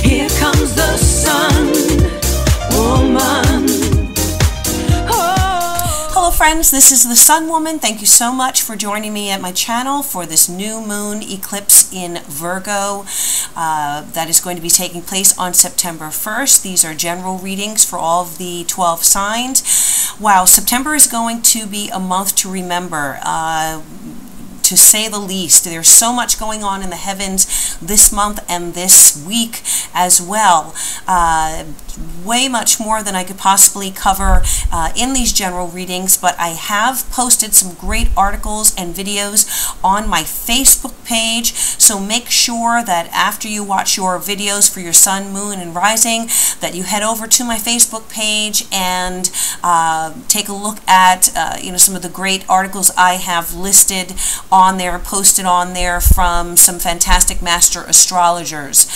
Here comes the sun, woman. Hello friends, this is the Sun Woman. Thank you so much for joining me at my channel for this new moon eclipse in Virgo that is going to be taking place on September 1st. These are general readings for all of the 12 signs. Wow, September is going to be a month to remember. To say the least. There's so much going on in the heavens this month and this week as well. Way much more than I could possibly cover in these general readings, but I have posted some great articles and videos on my Facebook page, so make sure that after you watch your videos for your sun, moon, and rising, that you head over to my Facebook page and take a look at some of the great articles I have listed on there, posted on there from some fantastic master astrologers.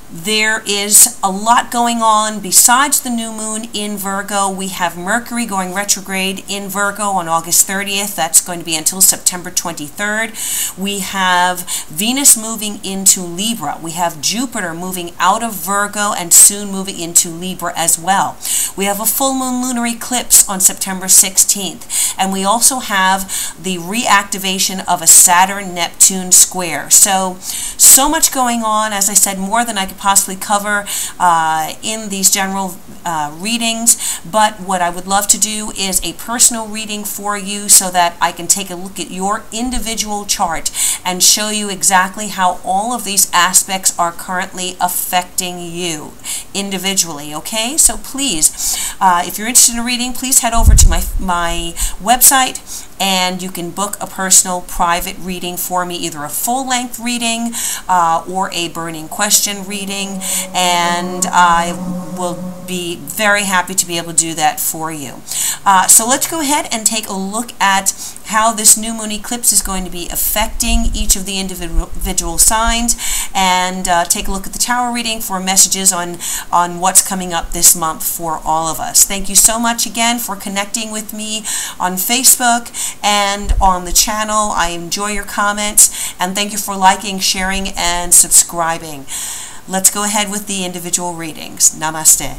There is a lot going on besides the new moon in Virgo. We have Mercury going retrograde in Virgo on August 30th. That's going to be until September 23rd. We have Venus moving into Libra. We have Jupiter moving out of Virgo and soon moving into Libra as well. We have a full moon lunar eclipse on September 16th. And we also have the reactivation of a Saturn-Neptune square. So much going on. As I said, more than I could possibly cover in these general readings, but what I would love to do is a personal reading for you so that I can take a look at your individual chart and show you exactly how all of these aspects are currently affecting you individually. Okay, so please, if you're interested in a reading, please head over to my website and you can book a personal private reading for me, either a full-length reading or a burning question reading, and I will be very happy to be able to do that for you. So let's go ahead and take a look at how this new moon eclipse is going to be affecting each of the individual signs, and take a look at the Tao reading for messages on what's coming up this month for all of us. Thank you so much again for connecting with me on Facebook and on the channel. I enjoy your comments, and thank you for liking, sharing, and subscribing. Let's go ahead with the individual readings. Namaste.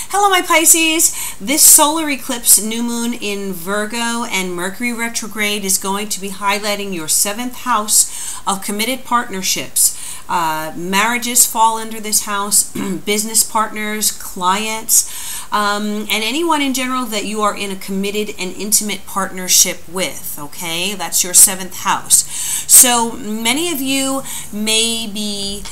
Hello my Pisces. This solar eclipse, new moon in Virgo and Mercury retrograde, is going to be highlighting your 7th house of committed partnerships. Marriages fall under this house, business partners, clients, and anyone in general that you are in a committed and intimate partnership with. Okay, that's your 7th house. So many of you may be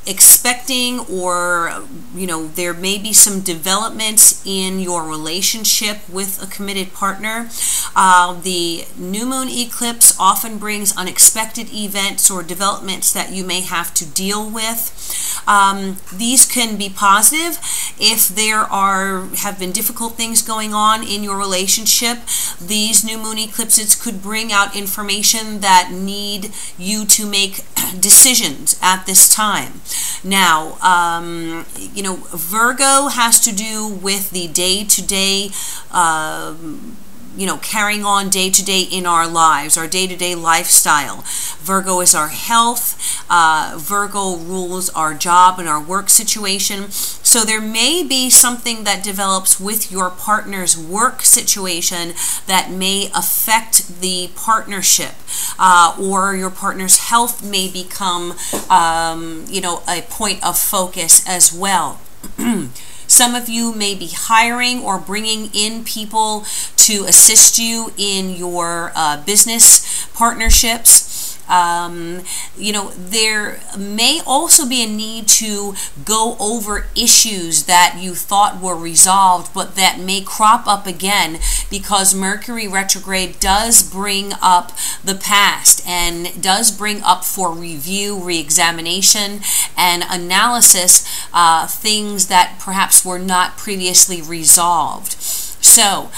expecting, or there may be some developments in your relationship with a committed partner. The new moon eclipse often brings unexpected events or developments that you may have to deal with. These can be positive if there have been difficult things going on in your relationship. These new moon eclipses could bring out information that need you to make decisions at this time. Now, Virgo has to do with the day-to-day, carrying on day-to-day in our lives, our day-to-day lifestyle. Virgo is our health. Virgo rules our job and our work situation. So there may be something that develops with your partner's work situation that may affect the partnership, or your partner's health may become, a point of focus as well. Some of you may be hiring or bringing in people to assist you in your business partnerships. There may also be a need to go over issues that you thought were resolved, but that may crop up again, because Mercury retrograde does bring up the past and does bring up for review, re-examination, and analysis things that perhaps were not previously resolved. So,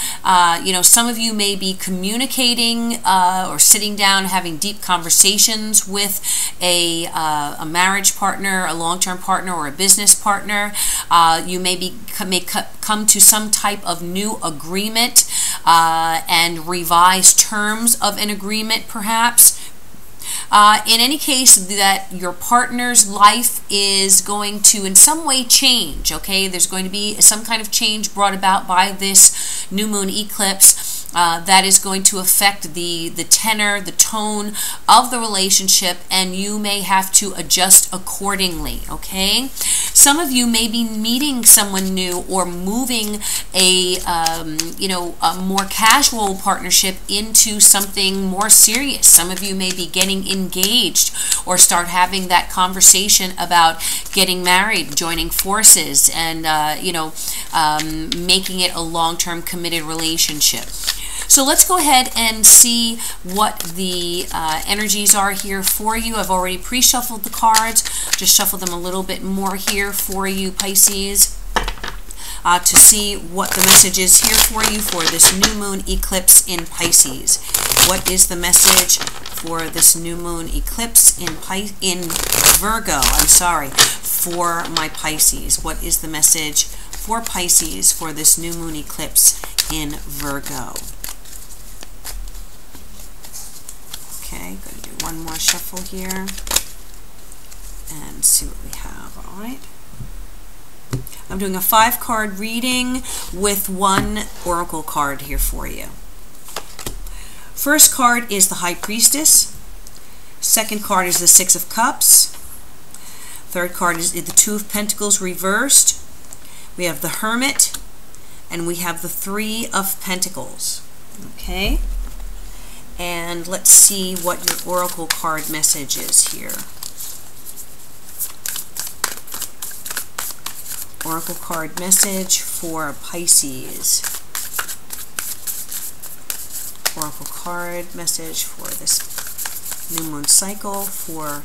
some of you may be communicating or sitting down having deep conversations with a marriage partner, a long-term partner, or a business partner. You may come to some type of new agreement and revised terms of an agreement, perhaps. In any case, that your partner's life is going to in some way change, okay? There's going to be some kind of change brought about by this new moon eclipse that is going to affect the tenor, the tone of the relationship, and you may have to adjust accordingly, okay? Some of you may be meeting someone new or moving a more casual partnership into something more serious. Some of you may be getting engaged or start having that conversation about getting married, joining forces, and making it a long-term committed relationship. So let's go ahead and see what the energies are here for you. I've already pre-shuffled the cards. Just shuffle them a little bit more here for you, Pisces, to see what the message is here for you for this new moon eclipse in Pisces. What is the message for this new moon eclipse in Virgo? I'm sorry, for my Pisces. What is the message for Pisces for this new moon eclipse in Virgo? Okay, going to do one more shuffle here and see what we have. All right. I'm doing a 5-card reading with one oracle card here for you. First card is the High Priestess. Second card is the 6 of Cups. Third card is the 2 of Pentacles reversed. We have the Hermit, and we have the 3 of Pentacles. Okay. And let's see what your oracle card message is here. Oracle card message for Pisces. Oracle card message for this new moon cycle for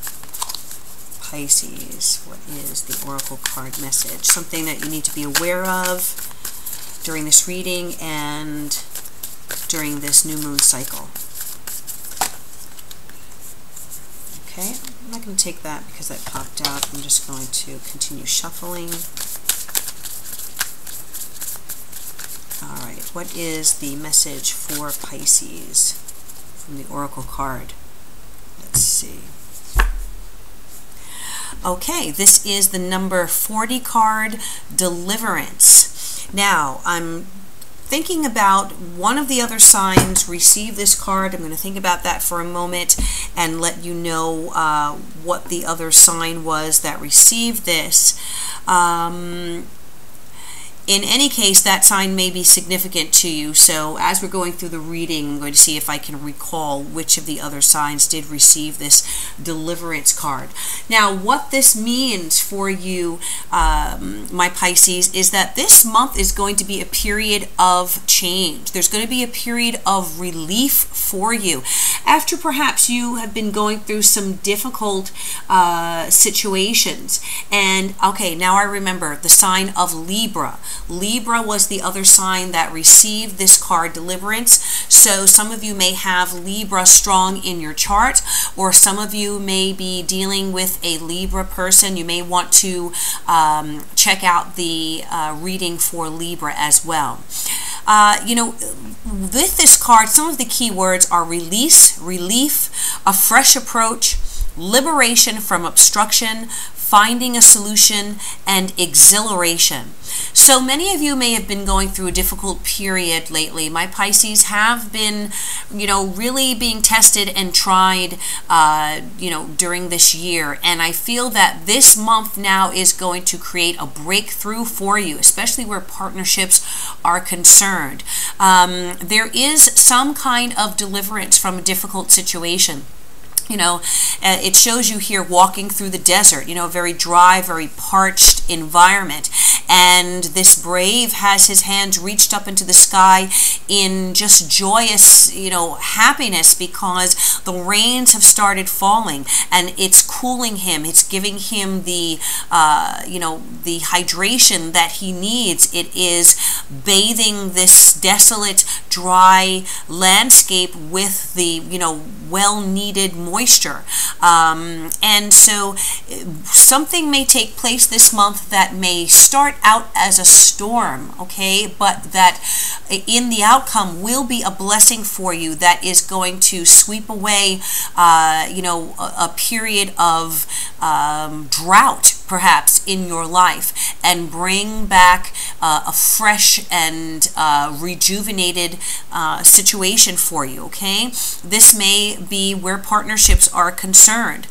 Pisces. What is the oracle card message? Something that you need to be aware of during this reading and during this new moon cycle. Okay, I'm not going to take that because that popped out. I'm just going to continue shuffling. All right, what is the message for Pisces from the oracle card? Let's see. Okay, this is the number 40 card, Deliverance. Now, I'm thinking about one of the other signs receive this card. I'm going to think about that for a moment and let you know what the other sign was that received this. In any case, that sign may be significant to you. So as we're going through the reading, I'm going to see if I can recall which of the other signs did receive this Deliverance card. Now, what this means for you, my Pisces, is that this month is going to be a period of change. There's going to be a period of relief for you. After perhaps you have been going through some difficult situations. And, okay, now I remember the sign of Libra. Libra was the other sign that received this card, Deliverance. So some of you may have Libra strong in your chart, or some of you may be dealing with a Libra person. You may want to check out the reading for Libra as well. With this card, some of the key words are release, relief, a fresh approach, liberation from obstruction, finding a solution, and exhilaration. So many of you may have been going through a difficult period lately. My Pisces have been, really being tested and tried, during this year. And I feel that this month now is going to create a breakthrough for you, especially where partnerships are concerned. There is some kind of deliverance from a difficult situation. It shows you here walking through the desert, a very dry, very parched environment. And this brave has his hands reached up into the sky in just joyous, happiness, because the rains have started falling and it's cooling him. It's giving him the, the hydration that he needs. It is bathing this desolate, dry landscape with the, well-needed moisture. And so something may take place this month that may start out as a storm, okay, but that in the outcome will be a blessing for you that is going to sweep away, you know, a period of drought, perhaps, in your life, and bring back a fresh and rejuvenated situation for you, okay? This may be where partnerships are concerned.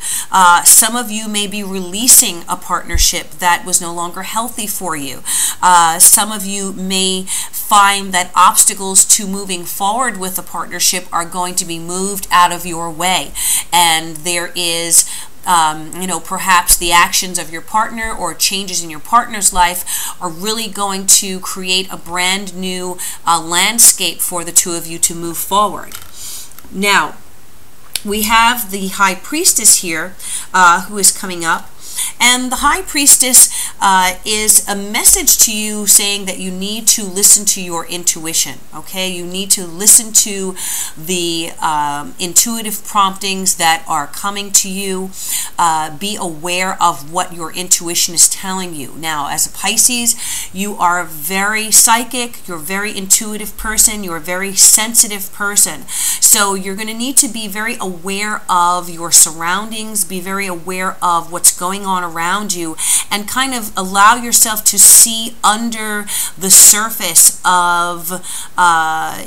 Some of you may be releasing a partnership that was no longer healthy for you. Some of you may find that obstacles to moving forward with a partnership are going to be moved out of your way, and there is you know, perhaps the actions of your partner or changes in your partner's life are really going to create a brand new landscape for the two of you to move forward. Now, we have the High Priestess here who is coming up. And the High Priestess is a message to you saying that you need to listen to your intuition, okay? You need to listen to the intuitive promptings that are coming to you. Be aware of what your intuition is telling you. Now, as a Pisces, you are a very psychic, you're a very intuitive person, you're a very sensitive person. So you're going to need to be very aware of your surroundings, be very aware of what's going on around you, and kind of allow yourself to see under the surface of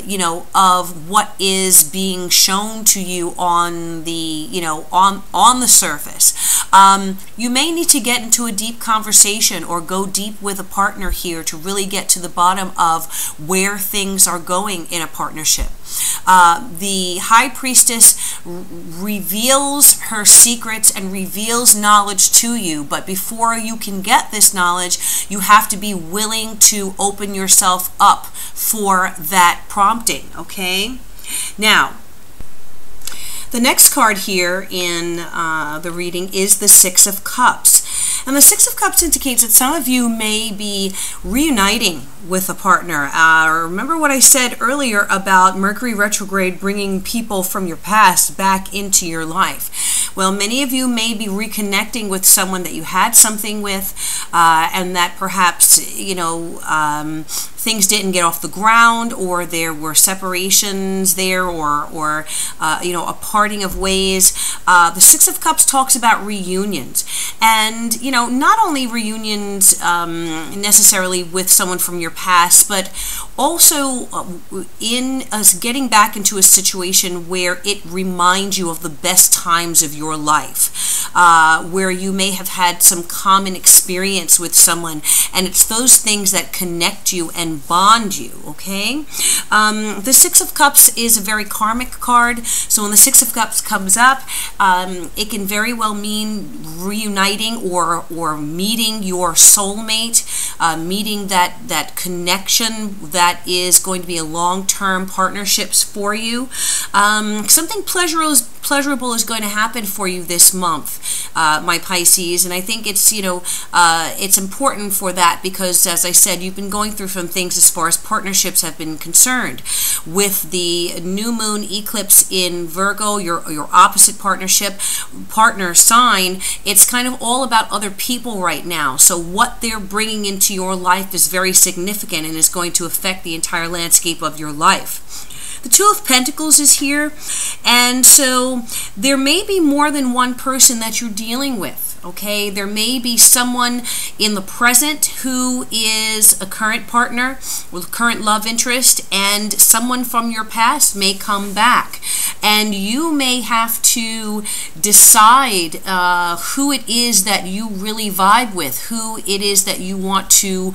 you know, of what is being shown to you on the, you know, on the surface. You may need to get into a deep conversation or go deep with a partner here to really get to the bottom of where things are going in a partnership. The High Priestess reveals her secrets and reveals knowledge to you, but before you can get this knowledge, you have to be willing to open yourself up for that prompting, okay? Now, the next card here in the reading is the Six of Cups. And the Six of Cups indicates that some of you may be reuniting with a partner. Remember what I said earlier about Mercury retrograde bringing people from your past back into your life. Well, many of you may be reconnecting with someone that you had something with, and that perhaps, you know, things didn't get off the ground, or there were separations there, or you know, a parting of ways. The Six of Cups talks about reunions, and you know, not only reunions necessarily with someone from your past, but also in us getting back into a situation where it reminds you of the best times of your life, where you may have had some common experience with someone, and it's those things that connect you and bond you, okay? The Six of Cups is a very karmic card, so when the Six of Cups comes up, it can very well mean reuniting or meeting your soulmate, meeting that connection that is going to be a long-term partnerships for you. Something pleasurable is going to happen for you this month, my Pisces, and I think it's, you know, it's important for that because, as I said, you've been going through some things as far as partnerships have been concerned. With the new moon eclipse in Virgo, your opposite partner sign, it's kind of all about other people right now. So what they're bringing into your life is very significant and is going to affect the entire landscape of your life. The Two of Pentacles is here, and so there may be more than one person that you're dealing with. Okay, there may be someone in the present who is a current partner with current love interest, and someone from your past may come back, and you may have to decide who it is that you really vibe with, who it is that you want to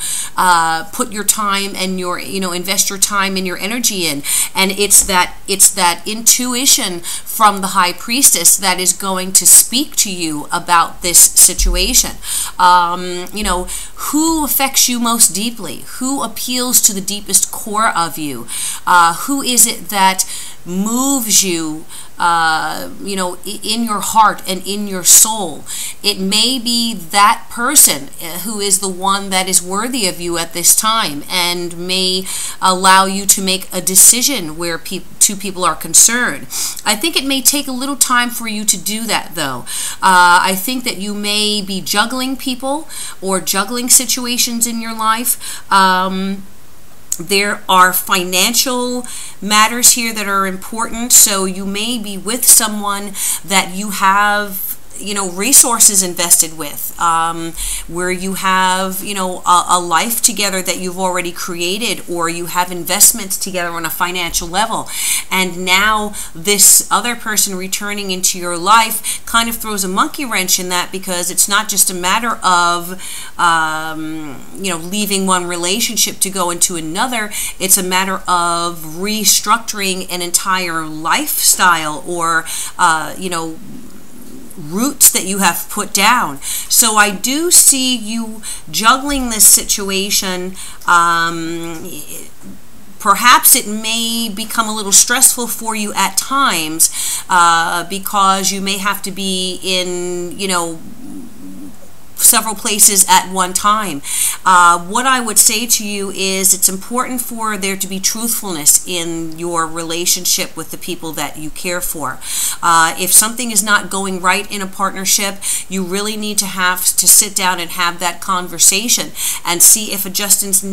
put your time and your, you know, invest your time and your energy in. And it's that intuition from the High Priestess that is going to speak to you about this situation. You know, who affects you most deeply? Who appeals to the deepest core of you? Who is it that moves you you know, in your heart and in your soul. It may be that person who is the one that is worthy of you at this time, and may allow you to make a decision where two people are concerned. I think it may take a little time for you to do that, though. I think that you may be juggling people or juggling situations in your life. There are financial matters here that are important, so you may be with someone that you have, you know, resources invested with, where you have, you know, a life together that you've already created, or you have investments together on a financial level, and now this other person returning into your life kind of throws a monkey wrench in that, because it's not just a matter of you know, leaving one relationship to go into another. It's a matter of restructuring an entire lifestyle, or you know, roots that you have put down. So I do see you juggling this situation. Perhaps it may become a little stressful for you at times, because you may have to be in, you know, several places at one time. What I would say to you is it's important for there to be truthfulness in your relationship with the people that you care for. If something is not going right in a partnership, you really need to have to sit down and have that conversation and see if adjustments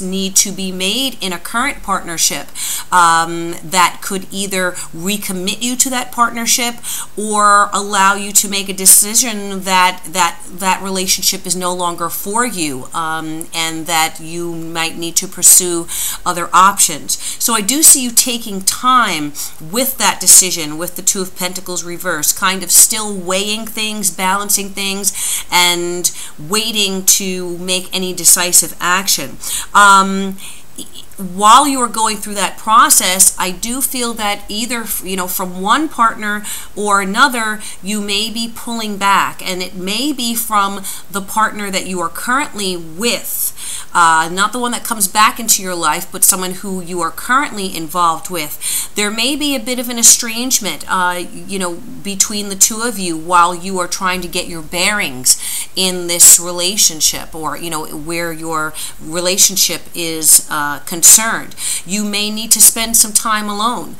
need to be made in a current partnership that could either recommit you to that partnership or allow you to make a decision that relationship is no longer for you, and that you might need to pursue other options. So I do see you taking time with that decision, with the Two of Pentacles reversed, kind of still weighing things, balancing things, and waiting to make any decisive action. While you are going through that process, I do feel that either, you know, from one partner or another, you may be pulling back, and it may be from the partner that you are currently with, not the one that comes back into your life, but someone who you are currently involved with. There may be a bit of an estrangement, you know, between the two of you while you are trying to get your bearings in this relationship, or, you know, where your relationship is concerned. You may need to spend some time alone.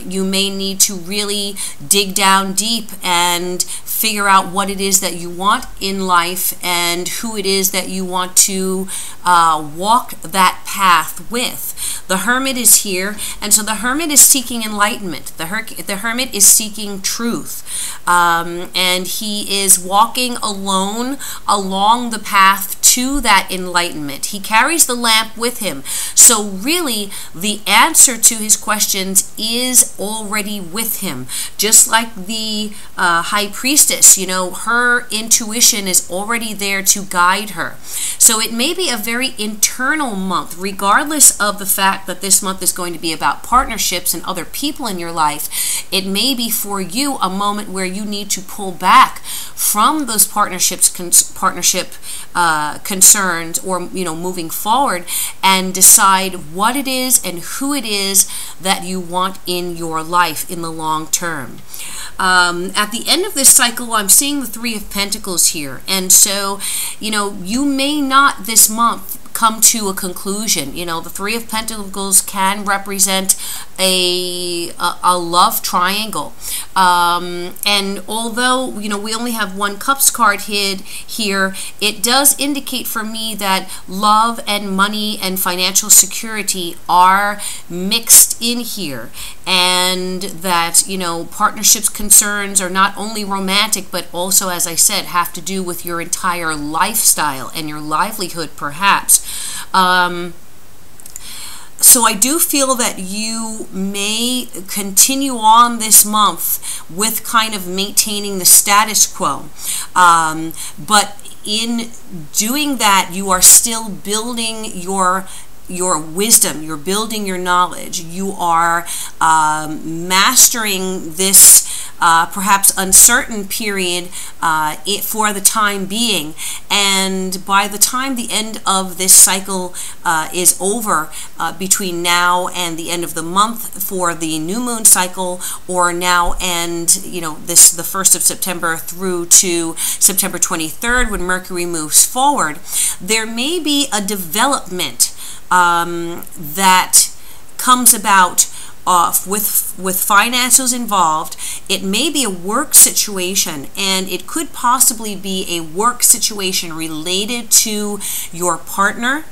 You may need to really dig down deep and figure out what it is that you want in life and who it is that you want to walk that path with. The Hermit is here, and so the Hermit is seeking enlightenment. The Hermit is seeking truth, and he is walking alone along the path to that enlightenment. He carries the lamp with him. So really, the answer to his questions is already with him. Just like the High Priestess, you know, her intuition is already there to guide her. So it may be a very internal month, regardless of the fact that this month is going to be about partnerships and other people in your life. It may be for you a moment where you need to pull back from those partnership concerns, or, you know, moving forward, and decide what it is and who it is that you want in your life in the long term. At the end of this cycle, I'm seeing the Three of Pentacles here, and so, you know, you may not this month come to a conclusion. You know, the Three of Pentacles can represent a love triangle, and although, you know, we only have one Cups card hid here, it does indicate for me that love and money and financial security are mixed in here, and that, you know, partnerships concerns are not only romantic, but also, as I said, have to do with your entire lifestyle and your livelihood, perhaps. So I do feel that you may continue on this month with kind of maintaining the status quo. But in doing that, you are still building your wisdom, you're building your knowledge, you are mastering this perhaps uncertain period for the time being. And by the time the end of this cycle is over, between now and the end of the month for the new moon cycle, or now and the 1st of September through to September 23rd when Mercury moves forward, there may be a development that comes about with finances involved. It may be a work situation, and it could possibly be a work situation related to your partner,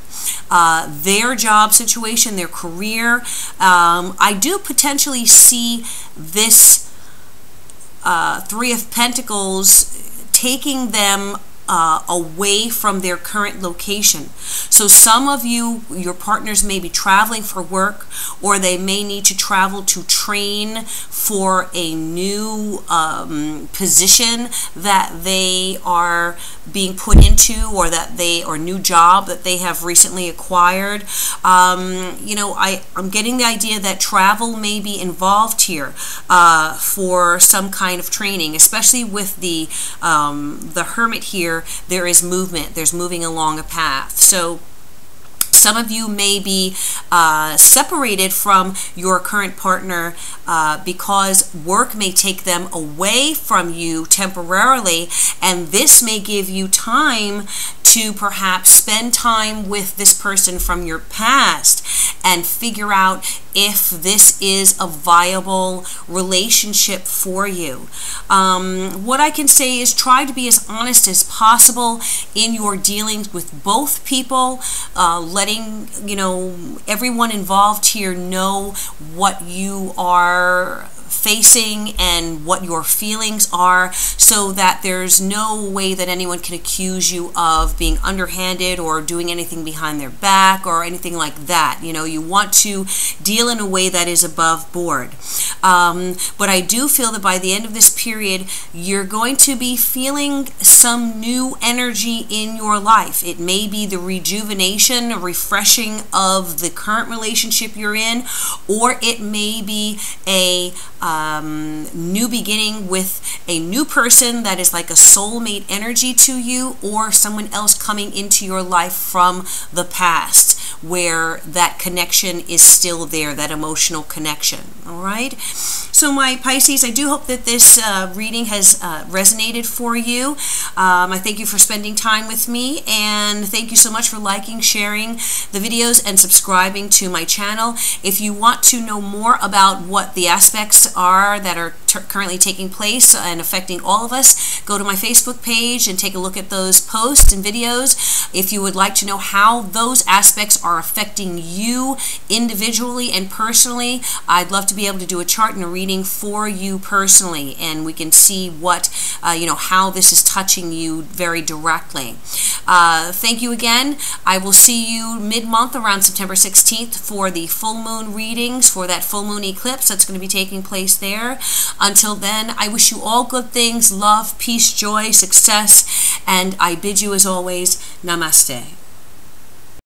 their job situation, their career. I do potentially see this Three of Pentacles taking them away from their current location. So some of you, your partners may be traveling for work, or they may need to travel to train for a new position that they are being put into, or new job that they have recently acquired. I'm getting the idea that travel may be involved here for some kind of training, especially with the Hermit here. There is movement. There's moving along a path. So some of you may be separated from your current partner because work may take them away from you temporarily, and this may give you time to perhaps spend time with this person from your past and figure out if this is a viable relationship for you. What I can say is try to be as honest as possible in your dealings with both people, letting everyone involved here know what you are facing and what your feelings are, so that there's no way that anyone can accuse you of being underhanded or doing anything behind their back or anything like that. You want to deal in a way that is above board. But I do feel that by the end of this period, you're going to be feeling some new energy in your life. It may be the rejuvenation, refreshing of the current relationship you're in, or it may be a new beginning with a new person that is like a soulmate energy to you, or someone else coming into your life from the past where that connection is still there, that emotional connection. All right? So my Pisces, I do hope that this reading has resonated for you. I thank you for spending time with me, and thank you so much for liking, sharing the videos, and subscribing to my channel. If you want to know more about what the aspects are that are currently taking place and affecting all of us, go to my Facebook page and take a look at those posts and videos. If you would like to know how those aspects are affecting you individually and personally, I'd love to be able to do a chart and a reading for you personally, and we can see what how this is touching you very directly. Thank you again. I will see you mid-month around September 16th for the full moon readings for that full moon eclipse that's going to be taking place there. Until then, I wish you all good things, love, peace, joy, success, and I bid you as always, namaste.